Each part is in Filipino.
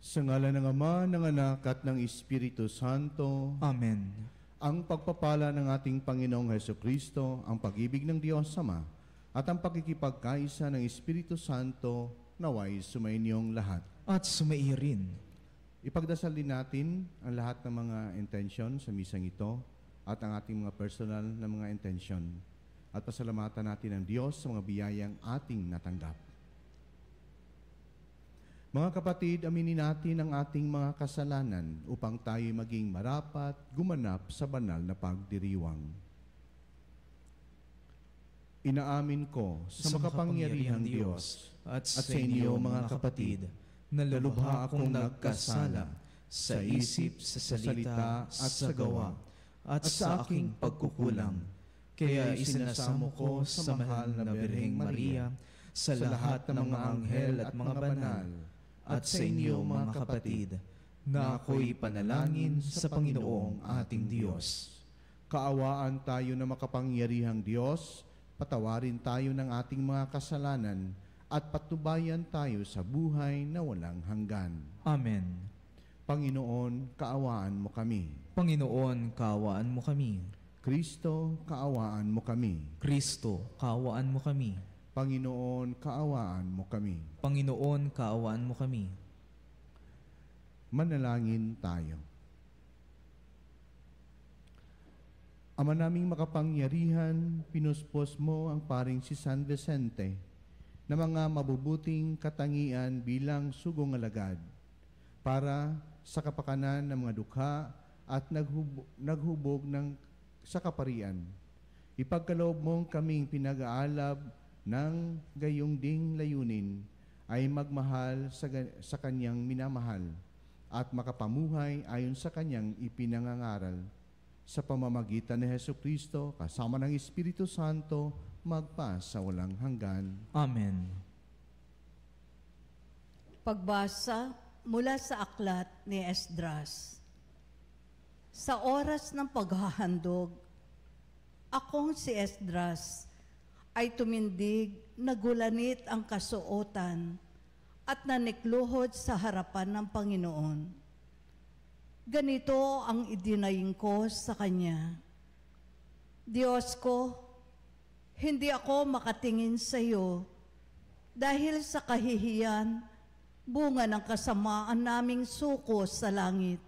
Sa ngalan ng Ama, ng Anak, at ng Espiritu Santo. Amen. Ang pagpapala ng ating Panginoong Hesukristo, ang pag-ibig ng Diyos Ama, at ang pagkikipagkaisa ng Espiritu Santo, naway sumainyong lahat. At sumaiyo rin. Ipagdasal din natin ang lahat ng mga intensyon sa misang ito at ang ating mga personal na mga intensyon. At pasalamatan natin ang Diyos sa mga biyayang ating natanggap. Mga kapatid, aminin natin ang ating mga kasalanan upang tayo maging marapat, gumanap sa banal na pagdiriwang. Inaamin ko sa makapangyarihang Diyos at sa inyo mga kapatid, na lubha akong nagkasala sa isip, sa salita at sa gawa, at sa aking pagkukulang. Kaya isinasamo ko sa mahal na Birheng Maria, sa lahat ng mga anghel at mga banal, at sa inyo mga kapatid, na ako'y panalangin sa Panginoong ating Diyos. Kaawaan tayo na makapangyarihang Diyos, patawarin tayo ng ating mga kasalanan, at patubayan tayo sa buhay na walang hanggan. Amen. Panginoon, kaawaan mo kami. Panginoon, kaawaan mo kami. Kristo, kaawaan mo kami. Kristo, kaawaan mo kami. Panginoon, kaawaan mo kami. Panginoon, kaawaan mo kami. Manalangin tayo. Ama naming makapangyarihan, pinuspos mo ang paring si San Vicente na mga mabubuting katangian bilang sugong alagad para sa kapakanan ng mga dukha at naghubog sa kaparian. Ipagkaloob mong kaming pinag-aalab ng gayong ding layunin ay magmahal sa kanyang minamahal at makapamuhay ayon sa kanyang ipinangangaral. Sa pamamagitan ni Hesukristo, kasama ng Espiritu Santo, magpa sa walang hanggan. Amen. Pagbasa mula sa aklat ni Esdras. Sa oras ng paghahandog, akong si Esdras ay tumindig, nagulanit ang kasuotan at nanikluhod sa harapan ng Panginoon. Ganito ang idinaing ko sa Kanya. Diyos ko, hindi ako makatingin sa iyo dahil sa kahihiyan, bunga ng kasamaan naming suko sa langit.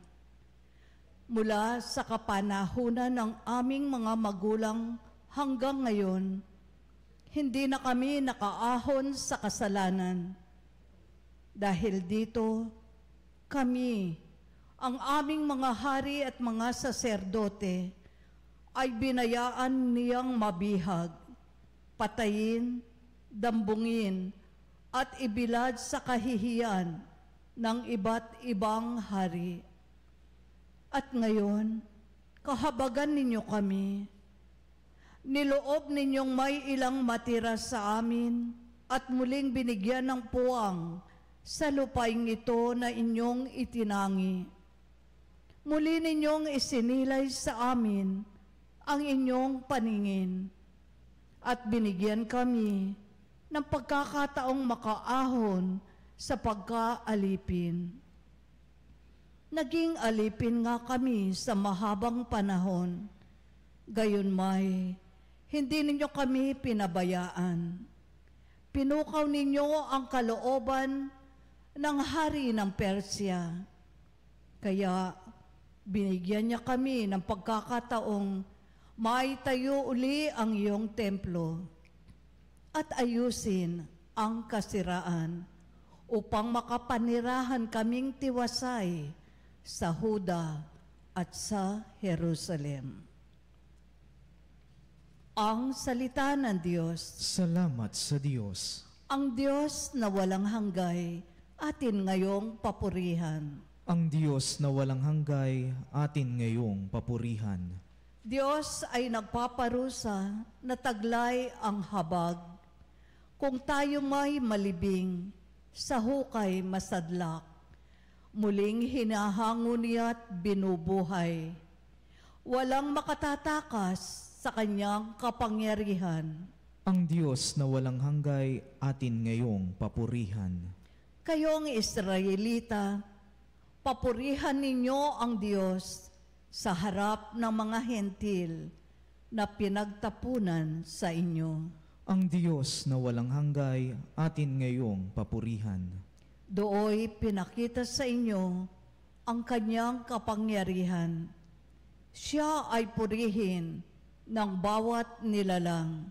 Mula sa kapanahunan ng aming mga magulang hanggang ngayon, hindi na kami nakaahon sa kasalanan. Dahil dito, kami, ang aming mga hari at mga saserdote, ay binayaan niyang mabihag, patayin, dambungin, at ibilad sa kahihiyan ng iba't ibang hari. At ngayon, kahabagan ninyo kami. Niloob ninyong may ilang matira sa amin at muling binigyan ng puwang sa lupaing ito na inyong itinangi. Muli ninyong isinilay sa amin ang inyong paningin at binigyan kami ng pagkakataong makaahon sa pagkaalipin. Naging alipin nga kami sa mahabang panahon, gayunmay hindi ninyo kami pinabayaan. Pinukaw ninyo ang kalooban ng hari ng Persia. Kaya binigyan niya kami ng pagkakataong maitayo uli ang iyong templo at ayusin ang kasiraan upang makapanirahan kaming tiwasay sa Huda at sa Jerusalem. Ang salita ng Diyos. Salamat sa Diyos. Ang Diyos na walang hanggay, atin ngayong papurihan. Ang Diyos na walang hanggay, atin ngayong papurihan. Diyos ay nagpaparusa na taglay ang habag. Kung tayo may malibing, sa hukay masadlak, muling hinahango niya't binubuhay. Walang makatatakas sa kanyang kapangyarihan. Ang Diyos na walang hanggay, atin ngayong papurihan. Kayong Israelita, papurihan ninyo ang Diyos sa harap ng mga hentil na pinagtapunan sa inyo. Ang Diyos na walang hanggay, atin ngayong papurihan. Dooy pinakita sa inyo ang kanyang kapangyarihan. Siya ay purihin ng bawat nilalang,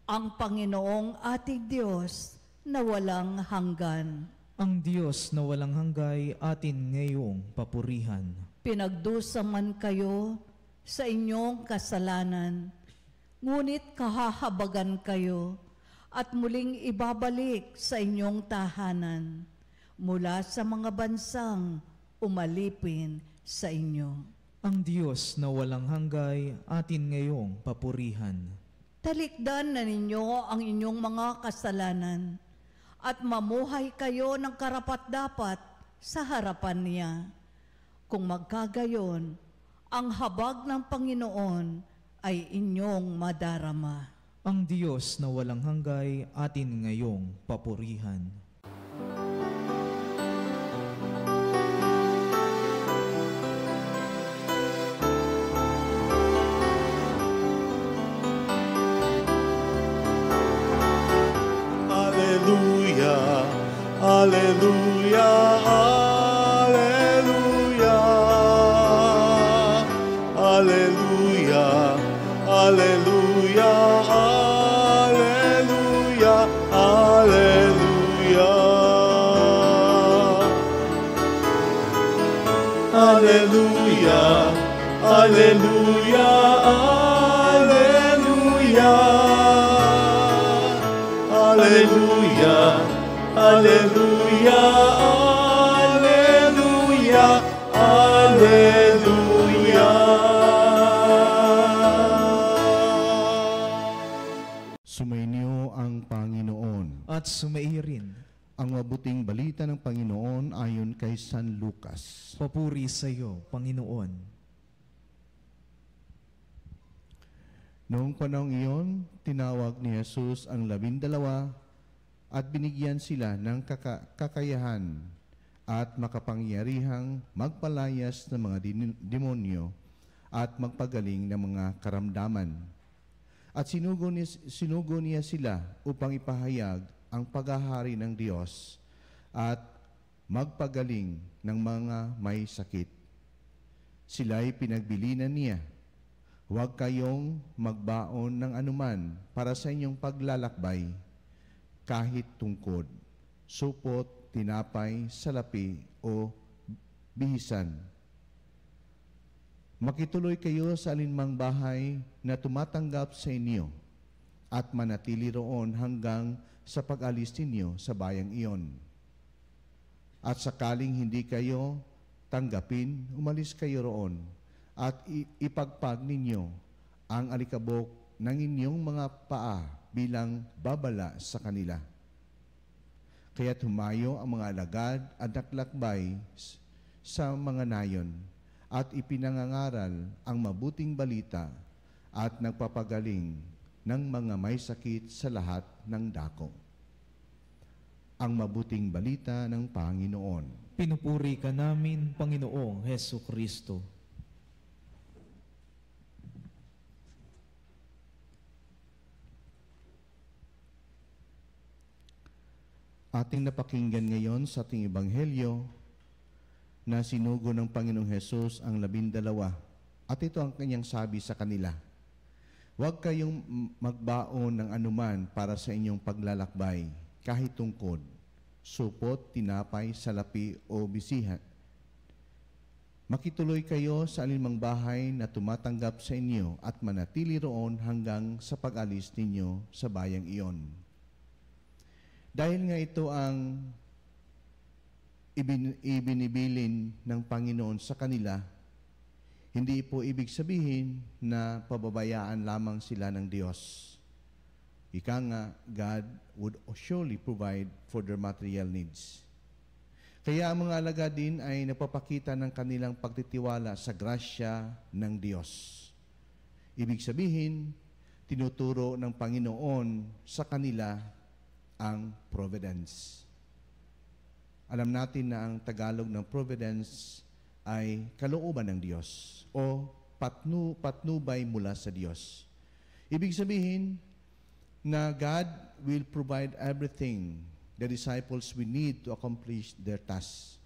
ang Panginoong ating Diyos na walang hanggan. Ang Diyos na walang hanggay, atin ngayong papurihan. Pinagdusa man kayo sa inyong kasalanan, ngunit kahahabagan kayo at muling ibabalik sa inyong tahanan mula sa mga bansang umalipin sa inyo. Ang Diyos na walang hanggay, atin ngayong papurihan. Talikdan na ninyo ang inyong mga kasalanan at mamuhay kayo ng karapat-dapat sa harapan niya. Kung magkagayon, ang habag ng Panginoon ay inyong madarama. Ang Diyos na walang hanggay, atin ngayong papurihan. Alleluia, alleluia, alleluia, alleluia, alleluia, alleluia, alleluia, alleluia, alleluia. Alleluia, alleluia, alleluia, alleluia. Sumainyo ang Panginoon. At sumairin. Ang mabuting balita ng Panginoon ayon kay San Lucas. Papuri sa iyo, Panginoon. Noong panahong iyon, tinawag ni Jesus ang 12 at binigyan sila ng kakayahan at makapangyarihang magpalayas ng mga demonyo at magpagaling ng mga karamdaman. At sinugo niya sila upang ipahayag ang paghahari ng Diyos at magpagaling ng mga may sakit. Sila'y pinagbilinan niya, huwag kayong magbaon ng anuman para sa inyong paglalakbay, kahit tungkod, supot, tinapay, salapi o bihisan. Makituloy kayo sa alinmang bahay na tumatanggap sa inyo at manatili roon hanggang sa pag-alis ninyo sa bayang iyon. At sakaling hindi kayo tanggapin, umalis kayo roon at ipagpag ninyo ang alikabok ng inyong mga paa bilang babala sa kanila. Kaya't humayo ang mga alagad at naglakbay sa mga nayon at ipinangangaral ang mabuting balita at nagpapagaling ng mga may sakit sa lahat ng dako. Ang mabuting balita ng Panginoon. Pinupuri ka namin, Panginoong Hesu Kristo. Ating napakinggan ngayon sa ating Ebanghelyo na sinugo ng Panginoong Hesus ang 12 at ito ang kanyang sabi sa kanila. Huwag kayong magbaon ng anuman para sa inyong paglalakbay, kahit tungkod, supot, tinapay, salapi o bisihan. Makituloy kayo sa alinmang bahay na tumatanggap sa inyo at manatili roon hanggang sa pag-alis ninyo sa bayang iyon. Dahil nga ito ang ibinibilin ng Panginoon sa kanila, hindi po ibig sabihin na pababayaan lamang sila ng Diyos. Ika nga, God would surely provide for their material needs. Kaya ang mga alagad din ay napapakita ng kanilang pagtitiwala sa grasya ng Diyos. Ibig sabihin, tinuturo ng Panginoon sa kanila ang providence. Alam natin na ang Tagalog ng providence ay kalooban ng Diyos o patnubay mula sa Diyos. Ibig sabihin na God will provide everything the disciples will need to accomplish their task.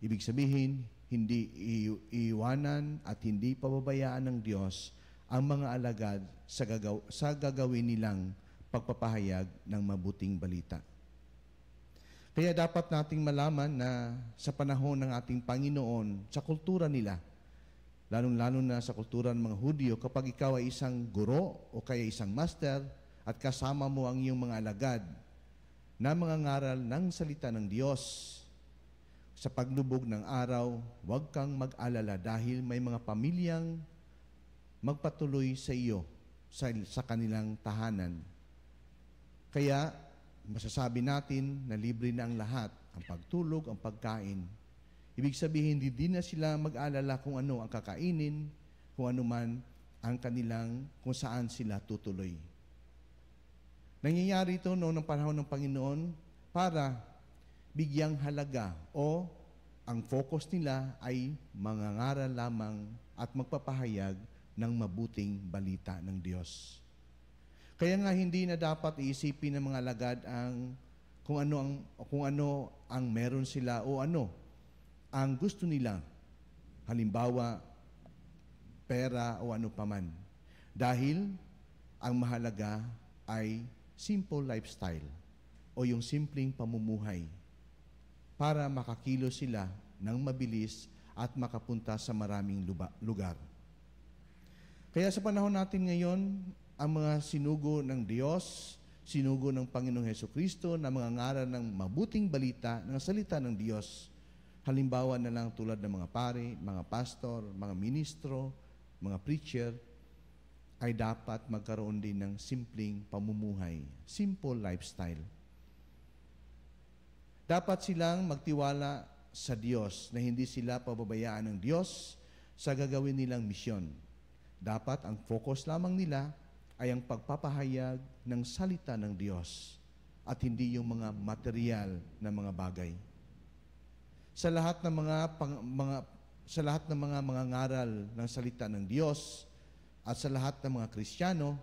Ibig sabihin, hindi iiwanan at hindi pababayaan ng Diyos ang mga alagad sa gagawin nilang pagpapahayag ng mabuting balita. Kaya dapat nating malaman na sa panahon ng ating Panginoon, sa kultura nila, lalong-lalo na sa kultura ng mga Hudyo, kapag ikaw ay isang guro o kaya isang master at kasama mo ang iyong mga alagad na mga ngaral ng salita ng Diyos, sa paglubog ng araw, huwag kang mag-alala dahil may mga pamilyang magpatuloy sa iyo sa kanilang tahanan. Kaya, masasabi natin na libre na ang lahat, ang pagtulog, ang pagkain. Ibig sabihin, hindi na sila mag-alala kung ano ang kakainin, kung ano man ang kanilang, kung saan sila tutuloy. Nangyayari ito noong panahon ng Panginoon para bigyang halaga o ang focus nila ay mangangaral lamang at magpapahayag ng mabuting balita ng Diyos. Kaya nga hindi na dapat iisipin ng mga alagad kung ano ang meron sila o ano ang gusto nila. Halimbawa, pera o ano paman. Dahil ang mahalaga ay simple lifestyle o yung simpleng pamumuhay para makakilos sila ng mabilis at makapunta sa maraming lugar. Kaya sa panahon natin ngayon, ang mga sinugo ng Diyos, sinugo ng Panginoong Hesukristo na mga ngaral ng mabuting balita, ng salita ng Diyos. Halimbawa na lang tulad ng mga pari, mga pastor, mga ministro, mga preacher, ay dapat magkaroon din ng simpleng pamumuhay, simple lifestyle. Dapat silang magtiwala sa Diyos na hindi sila pababayaan ng Diyos sa gagawin nilang misyon. Dapat ang focus lamang nila ay ang pagpapahayag ng salita ng Diyos at hindi yung mga material na mga bagay. Sa lahat ng mga ngaral ng salita ng Diyos at sa lahat ng mga Kristiyano,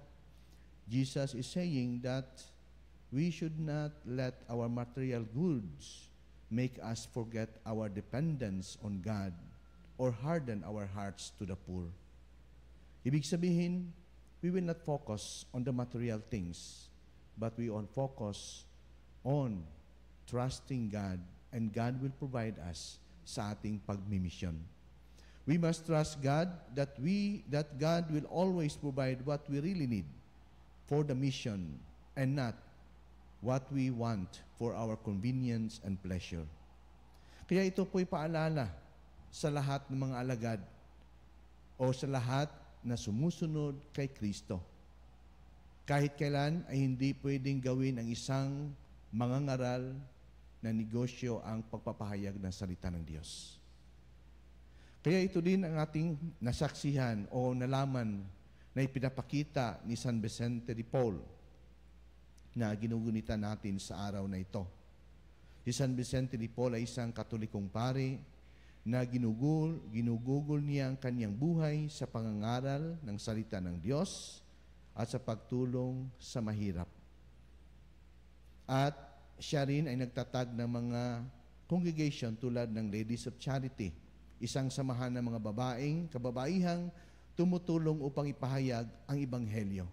Jesus is saying that we should not let our material goods make us forget our dependence on God or harden our hearts to the poor. Ibig sabihin, we will not focus on the material things, but we will focus on trusting God, and God will provide us sa ating pagmimisyon. We must trust God that God will always provide what we really need for the mission and not what we want for our convenience and pleasure. Kaya ito po'y paalala sa lahat ng mga alagad o sa lahat na sumusunod kay Kristo. Kahit kailan ay hindi pwedeng gawin ang isang mangangaral na negosyo ang pagpapahayag ng salita ng Diyos. Kaya ito din ang ating nasaksihan o nalaman na ipinapakita ni San Vicente de Paul na ginugunita natin sa araw na ito. Si San Vicente de Paul ay isang Katolikong pari na ginugugol niya ang kanyang buhay sa pangangaral ng salita ng Diyos at sa pagtulong sa mahirap. At siya rin ay nagtatag ng mga congregation tulad ng Ladies of Charity, isang samahan ng mga kababaihang tumutulong upang ipahayag ang Ebanghelyo.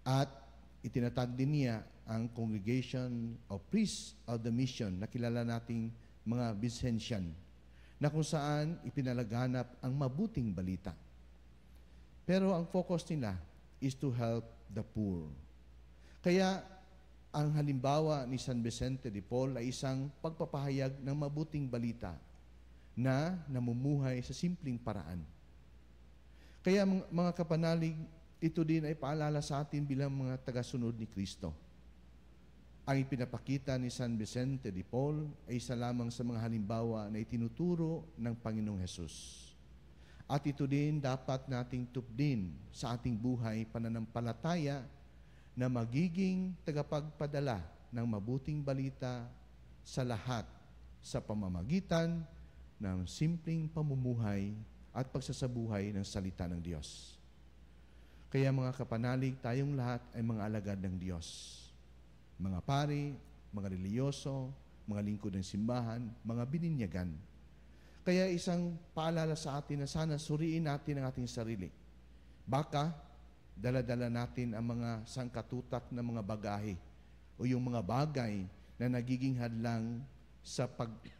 At itinatag din niya ang Congregation of Priests of the Mission na kilala nating mga Vincentian, na kung saan ipinalaganap ang mabuting balita. Pero ang focus nila is to help the poor. Kaya ang halimbawa ni San Vicente de Paul ay isang pagpapahayag ng mabuting balita na namumuhay sa simpleng paraan. Kaya mga kapanalig, ito din ay paalala sa atin bilang mga tagasunod ni Kristo. Ang ipinapakita ni San Vicente de Paul ay isa lamang sa mga halimbawa na itinuturo ng Panginoong Hesus. At ito din dapat nating tupdin sa ating buhay pananampalataya na magiging tagapagpadala ng mabuting balita sa lahat sa pamamagitan ng simpleng pamumuhay at pagsasabuhay ng salita ng Diyos. Kaya mga kapanalig, tayong lahat ay mga alagad ng Diyos. Mga pari, mga reliyoso, mga lingkod ng simbahan, mga bininyagan. Kaya isang paalala sa atin na sana suriin natin ang ating sarili. Baka, dala-dala natin ang mga sangkatutak na mga bagahe o yung mga bagay na nagiging hadlang sa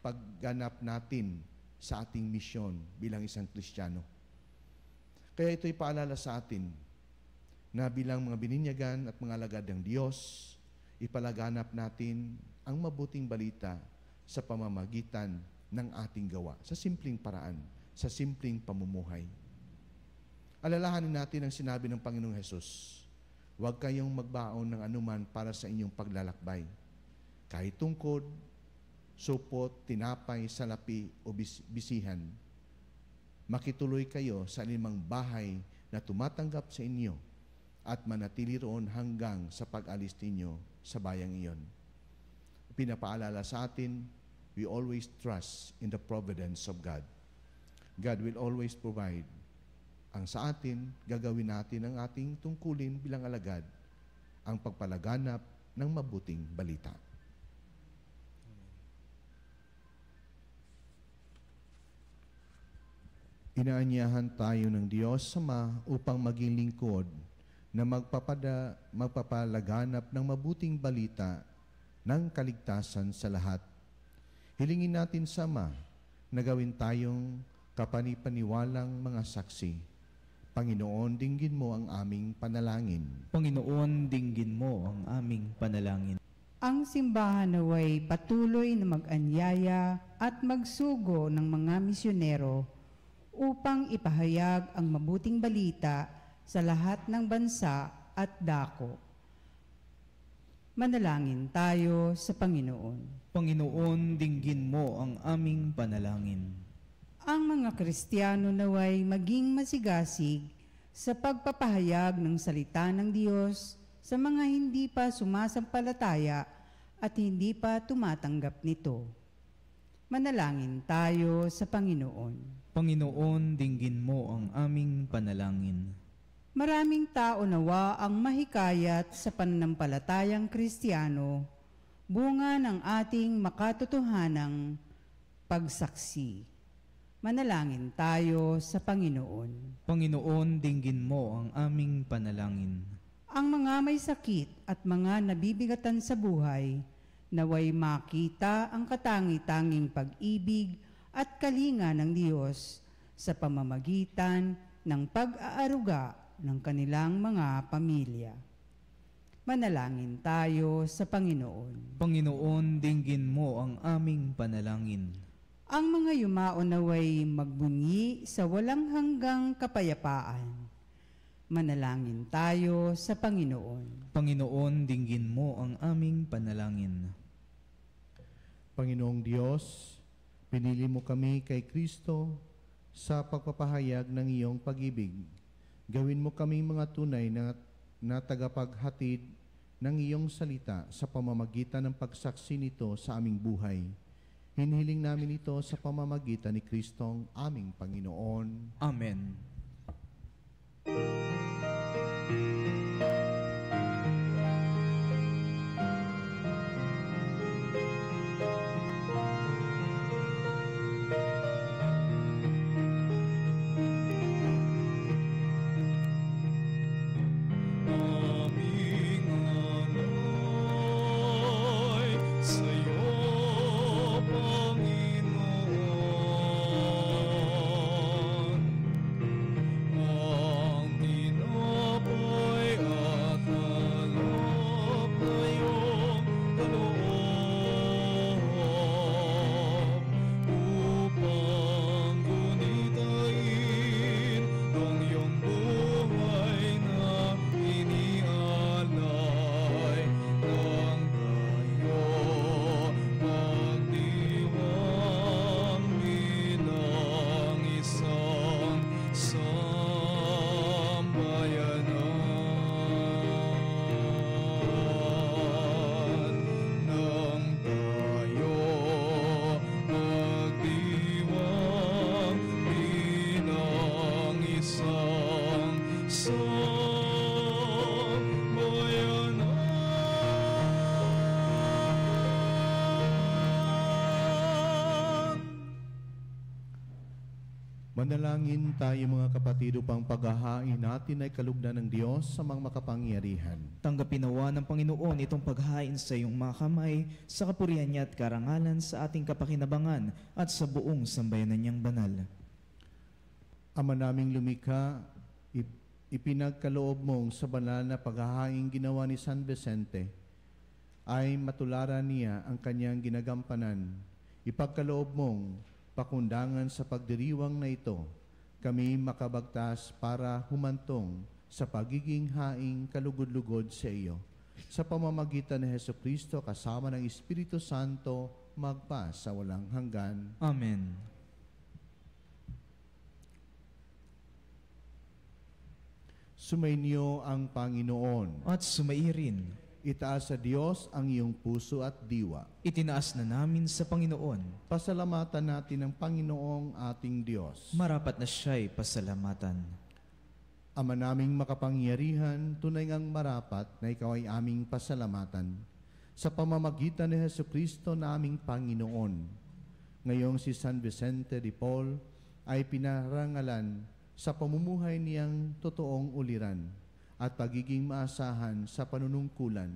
pagganap natin sa ating misyon bilang isang Kristiyano. Kaya ito'y paalala sa atin na bilang mga bininyagan at mga alagad ng Diyos, ipalaganap natin ang mabuting balita sa pamamagitan ng ating gawa, sa simpleng paraan, sa simpleng pamumuhay. Alalahanin natin ang sinabi ng Panginoong Hesus, huwag kayong magbaon ng anuman para sa inyong paglalakbay, kahit tungkod, supot, tinapay, salapi o bisihan. Makituloy kayo sa alinmang bahay na tumatanggap sa inyo at manatili roon hanggang sa pag-alis ninyo sa bayang iyon. Pinapaalala sa atin, we always trust in the providence of God. God will always provide. Ang sa atin, gagawin natin ang ating tungkulin bilang alagad, ang pagpalaganap ng mabuting balita. Inaanyahan tayo ng Diyos Ama upang maging lingkod na magpapalaganap ng mabuting balita ng kaligtasan sa lahat. Hilingin natin sa Ama na gawin tayong kapanipaniwalang mga saksi. Panginoon, dinggin mo ang aming panalangin. Panginoon, dinggin mo ang aming panalangin. Ang simbahan naway patuloy na mag-anyaya at magsugo ng mga misyonero upang ipahayag ang mabuting balita sa lahat ng bansa at dako. Manalangin tayo sa Panginoon. Panginoon, dinggin mo ang aming panalangin. Ang mga Kristiyano naway maging masigasig sa pagpapahayag ng salita ng Diyos sa mga hindi pa sumasampalataya at hindi pa tumatanggap nito. Manalangin tayo sa Panginoon. Panginoon, dinggin mo ang aming panalangin. Maraming tao nawa ang mahikayat sa pananampalatayang Kristiyano, bunga ng ating makatotohanang pagsaksi. Manalangin tayo sa Panginoon. Panginoon, dinggin mo ang aming panalangin. Ang mga may sakit at mga nabibigatan sa buhay, naway makita ang katangi-tanging pag-ibig at kalinga ng Diyos sa pamamagitan ng pag-aaruga ng kanilang mga pamilya. Manalangin tayo sa Panginoon. Panginoon, dinggin mo ang aming panalangin. Ang mga yumao naway magbunyi sa walang hanggang kapayapaan. Manalangin tayo sa Panginoon. Panginoon, dinggin mo ang aming panalangin. Panginoong Diyos, pinili mo kami kay Kristo sa pagpapahayag ng iyong pag-ibig. Gawin mo kaming mga tunay na tagapaghatid ng iyong salita sa pamamagitan ng pagsaksi nito sa aming buhay. Hinihiling namin ito sa pamamagitan ni Kristong aming Panginoon. Amen. Manalangin tayo mga kapatid upang paghahain natin ay kalugdan ng Diyos sa mga makapangyarihan. Tanggapin nawa ng Panginoon itong paghain sa iyong mga kamay, sa kapurihan niya at karangalan sa ating kapakinabangan at sa buong sambayanan niyang banal. Ama naming lumikha, ipinagkaloob mong sa banal na paghahain ginawa ni San Vicente, ay matularan niya ang kanyang ginagampanan. Ipagkaloob mong pakundangan sa pagdiriwang na ito, kami makabagtas para humantong sa pagiging haing kalugod-lugod sa iyo. Sa pamamagitan ni Jesucristo kasama ng Espiritu Santo, magpa sa walang hanggan. Amen. Sumainyo ang Panginoon. At sumairin. Itaas sa Diyos ang iyong puso at diwa. Itinaas na namin sa Panginoon. Pasalamatan natin ang Panginoong ating Diyos. Marapat na siya'y pasalamatan. Ama naming makapangyarihan, tunay ngang marapat na ikaw ay aming pasalamatan. Sa pamamagitan ni Jesucristo na aming Panginoon. Ngayong si San Vicente de Paul ay pinarangalan sa pamumuhay niyang totoong uliran at pagiging maasahan sa panunungkulan.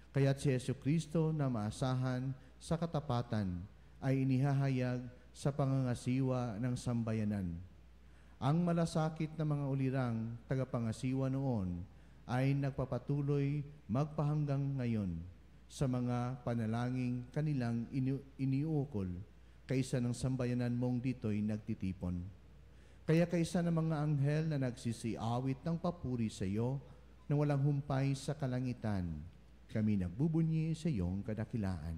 Kaya't si Jesucristo na maasahan sa katapatan ay inihahayag sa pangangasiwa ng sambayanan. Ang malasakit na mga ulirang tagapangasiwa noon ay nagpapatuloy magpahanggang ngayon sa mga panalangin kanilang iniukol kaysa ng sambayanan mong dito'y nagtitipon. Kaya kaysa ng mga anghel na nagsisiawit ng papuri sa iyo na walang humpay sa kalangitan, kami nagbubunyi sa iyong kadakilaan.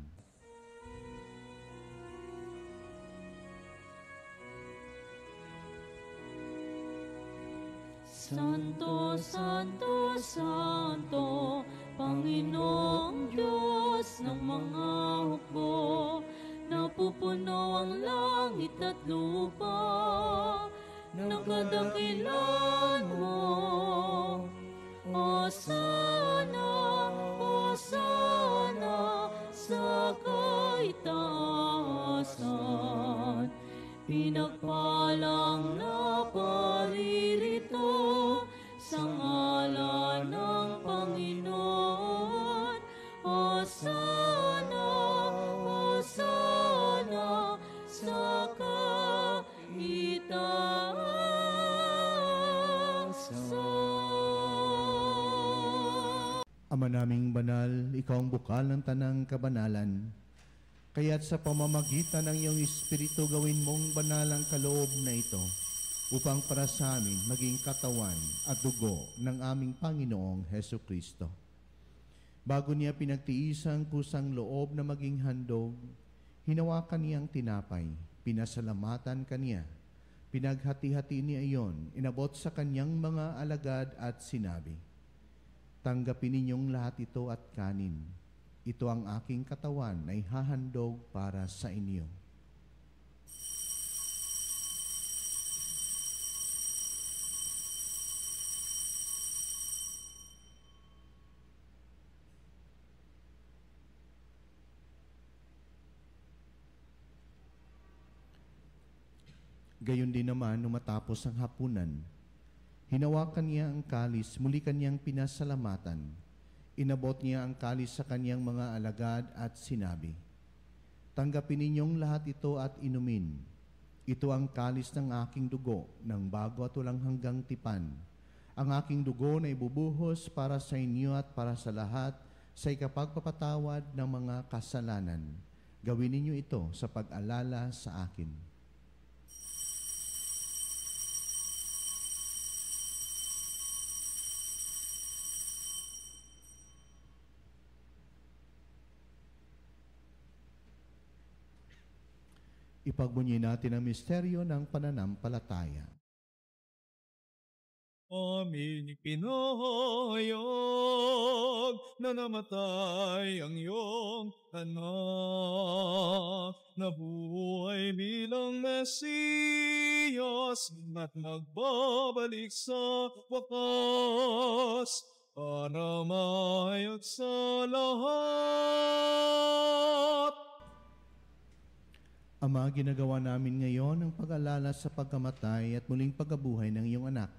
Santo, Santo, Santo, Panginoong Diyos ng mga hukbo, napupuno ang langit at lupa ng kadakilan mo. Hosana, Hosana sa kaitaasan. Pinagpalang na paririto sa ngalan ng Panginoon. Hosana, Hosana sa kaitaasan. Ama naming banal, ikaw ang bukal ng tanang kabanalan. Kaya't sa pamamagitan ng iyong Espiritu gawin mong banal ang kaloob na ito upang para sa amin maging katawan at dugo ng aming Panginoong Hesukristo. Bago niya pinagtiisang kusang loob na maging handog, hinawakan niyang tinapay, pinasalamatan kaniya, pinaghati-hati niya iyon, inabot sa kanyang mga alagad at sinabi, "Tanggapin ninyong lahat ito at kanin. Ito ang aking katawan na ihahandog para sa inyo." Gayon din naman nung matapos ang hapunan, hinawakan niya ang kalis, muli kanyang pinasalamatan. Inabot niya ang kalis sa kanyang mga alagad at sinabi, "Tanggapin ninyong lahat ito at inumin. Ito ang kalis ng aking dugo ng bago at walang hanggang tipan. Ang aking dugo na ibubuhos para sa inyo at para sa lahat sa ikapagpapatawad ng mga kasalanan. Gawin ninyo ito sa pag-alala sa akin." Ipagbunyi natin ang misteryo ng pananampalataya. Aming pinahayag na namatay ang iyong anak, nabuhay bilang Mesiyas at nagbabalik sa wakas para mahayag sa lahat. Ama, ginagawa namin ngayon ang pag-alala sa pagkamatay at muling pagkabuhay ng iyong anak.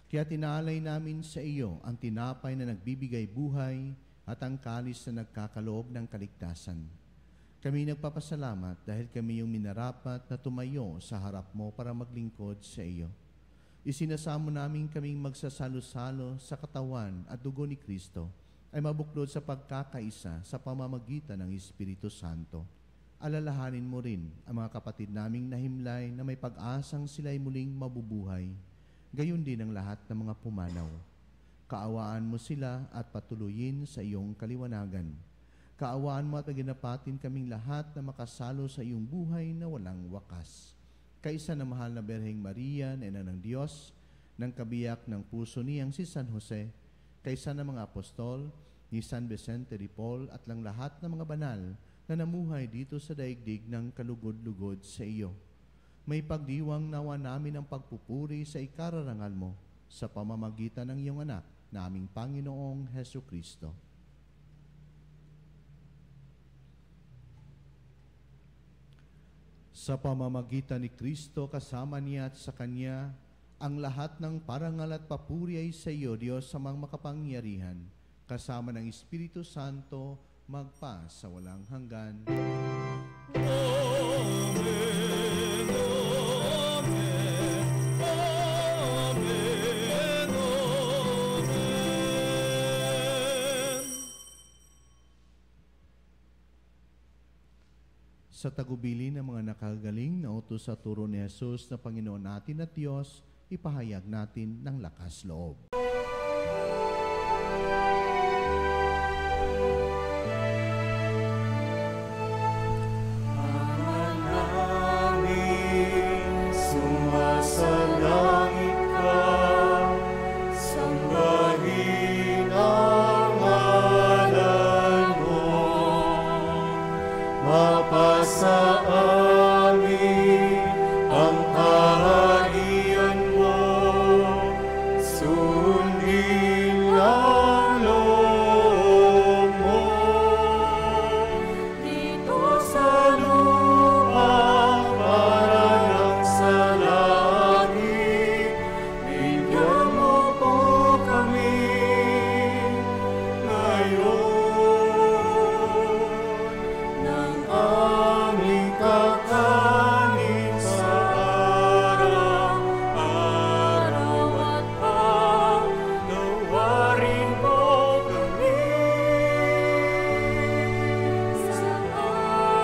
Kaya tinaalay namin sa iyo ang tinapay na nagbibigay buhay at ang kalis na nagkakaloob ng kaligtasan. Kami nagpapasalamat dahil kami yung minarapat na tumayo sa harap mo para maglingkod sa iyo. Isinasamo namin kaming magsasalo-salo sa katawan at dugo ni Kristo ay mabuklod sa pagkakaisa sa pamamagitan ng Espiritu Santo. Alalahanin mo rin ang mga kapatid naming nahimlay na may pag-asang sila'y muling mabubuhay. Gayon din ang lahat ng mga pumanaw. Kaawaan mo sila at patuloyin sa iyong kaliwanagan. Kaawaan mo at aginapatin kaming lahat na makasalo sa iyong buhay na walang wakas. Kaisa na mahal na Berheng Maria, na ina ng Diyos, ng kabiyak ng puso niyang si San Jose, kaisa ng mga apostol, ni San Vicente de Paul at lang lahat ng mga banal na namuhay dito sa daigdig ng kalugod-lugod sa iyo. May pagdiwang nawa namin ang pagpupuri sa ikararangal mo sa pamamagitan ng iyong anak, na aming Panginoong Hesu Kristo. Sa pamamagitan ni Kristo, kasama niya at sa Kanya, ang lahat ng parangal at papuri ay sa iyo, Diyos, sa mga makapangyarihan, kasama ng Espiritu Santo, magpa sa walang hanggan. Sa tagubili ng mga nakagaling na utos sa turo ni Jesus na Panginoon natin at Diyos, ipahayag natin ng lakas loob. Sumasalangit ka, sambahin ang ngalan mo, mapasa amin ang kaharian mo, sundin ang loob mo, dito sa lupa para ng sa langit, bigyan mo po kami ngayon ng aming kakanin sa araw-araw at paglawarin mo kami sa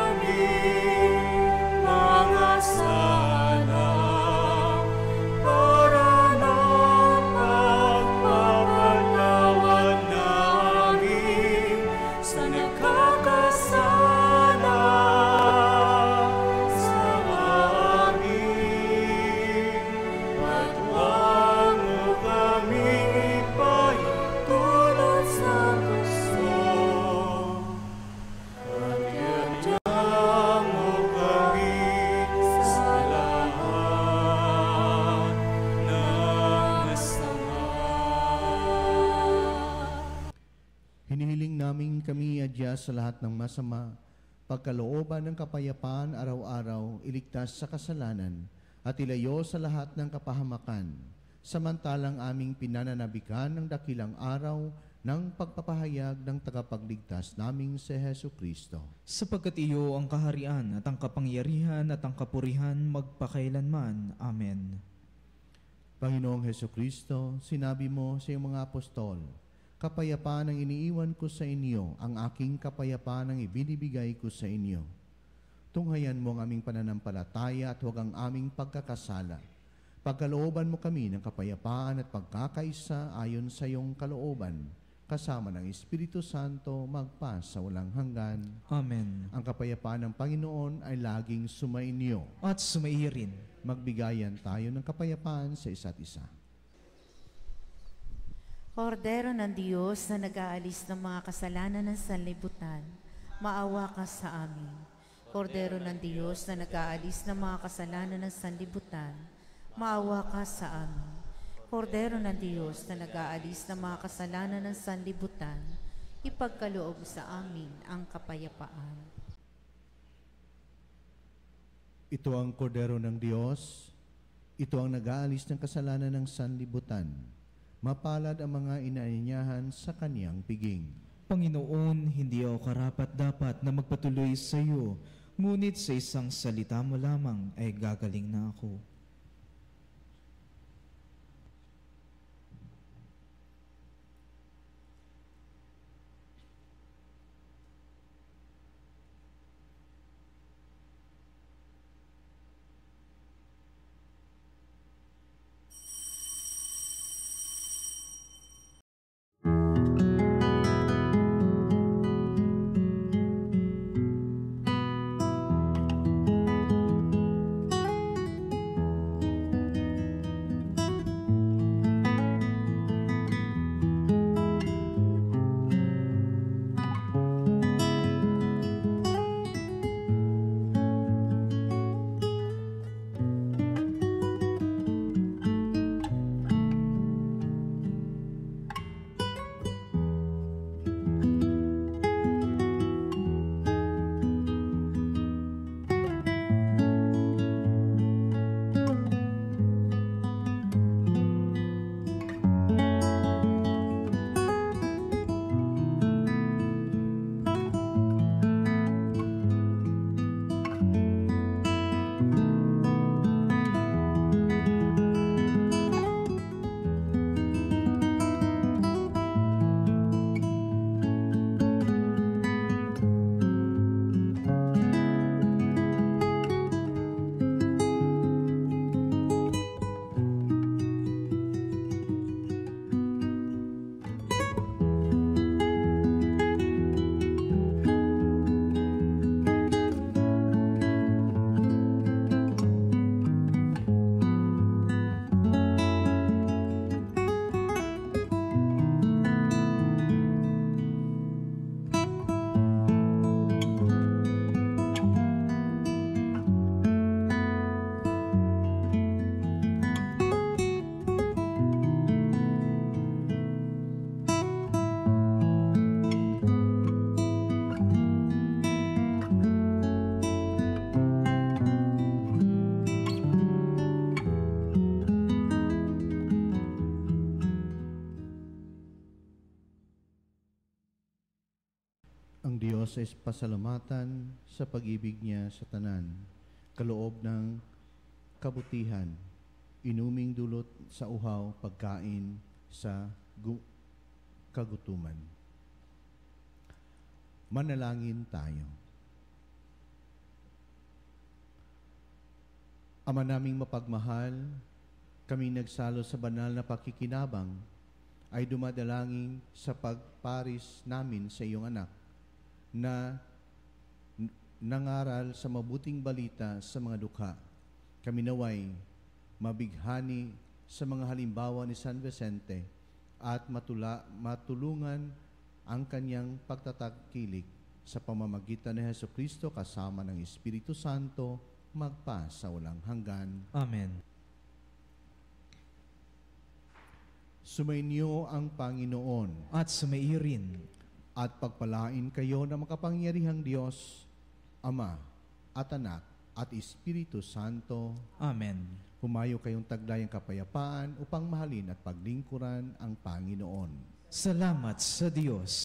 aming mga sala para na pagpapatawad namin sa nagkakasala sa amin, at huwag mo kaming ipahintulot sa gusto, at iadya mo kami sa lahat ng masama. Hinihiling namin kami adya sa lahat ng masama, pagkalooban ng kapayapaan araw-araw, iligtas sa kasalanan, at ilayo sa lahat ng kapahamakan, samantalang aming pinananabikan ng dakilang araw ng pagpapahayag ng tagapagligtas naming si Hesu Kristo. Sapagkat iyo ang kaharian at ang kapangyarihan at ang kapurihan magpakailanman. Amen. Panginoong Hesu Kristo, sinabi mo sa iyong mga apostol, kapayapaan ang iniiwan ko sa inyo, ang aking kapayapaan ang ibinibigay ko sa inyo. Tunghayan mo ang aming pananampalataya at huwag ang aming pagkakasala. Pagkalooban mo kami ng kapayapaan at pagkakaisa ayon sa iyong kalooban, kasama ng Espiritu Santo magpa sa walang hanggan. Amen. Ang kapayapaan ng Panginoon ay laging sumainyo. At sumaihi rin. Magbigayan tayo ng kapayapaan sa isa't isa. Kordero ng Diyos na nag-aalis ng mga kasalanan ng sanlibutan, maawa ka sa amin. Kordero ng Diyos na nag-aalis ng mga kasalanan ng sanlibutan, maawa ka sa amin. Kordero ng Diyos na nag-aalis ng mga kasalanan ng sanlibutan, ipagkaloob sa amin ang kapayapaan. Ito ang kordero ng Diyos. Ito ang nag-aalis ng kasalanan ng sanlibutan. Mapalad ang mga inaanyahan sa kaniyang piging. Panginoon, hindi ako karapat-dapat na magpatuloy sa iyo, ngunit sa isang salita mo lamang ay gagaling na ako. Ang Diyos ay pasalamatan sa pag-ibig niya sa tanan, kaloob ng kabutihan, inuming dulot sa uhaw, pagkain sa kagutuman. Manalangin tayo. Ama naming mapagmahal, kami nagsalo sa banal na pakikinabang ay dumadalangin sa pagparis namin sa iyong anak na nangaral sa mabuting balita sa mga dukha. Kami naway mabighani sa mga halimbawa ni San Vicente at matulungan ang kanyang pagtatagkilik sa pamamagitan ni Jesucristo kasama ng Espiritu Santo magpa sa walang hanggan. Amen. Sumainyo ang Panginoon At sumaiyo rin. at pagpalain kayo ng makapangyarihang Diyos, Ama at Anak at Espiritu Santo. Amen. Humayo kayong taglayang kapayapaan upang mahalin at paglingkuran ang Panginoon. Salamat sa Diyos.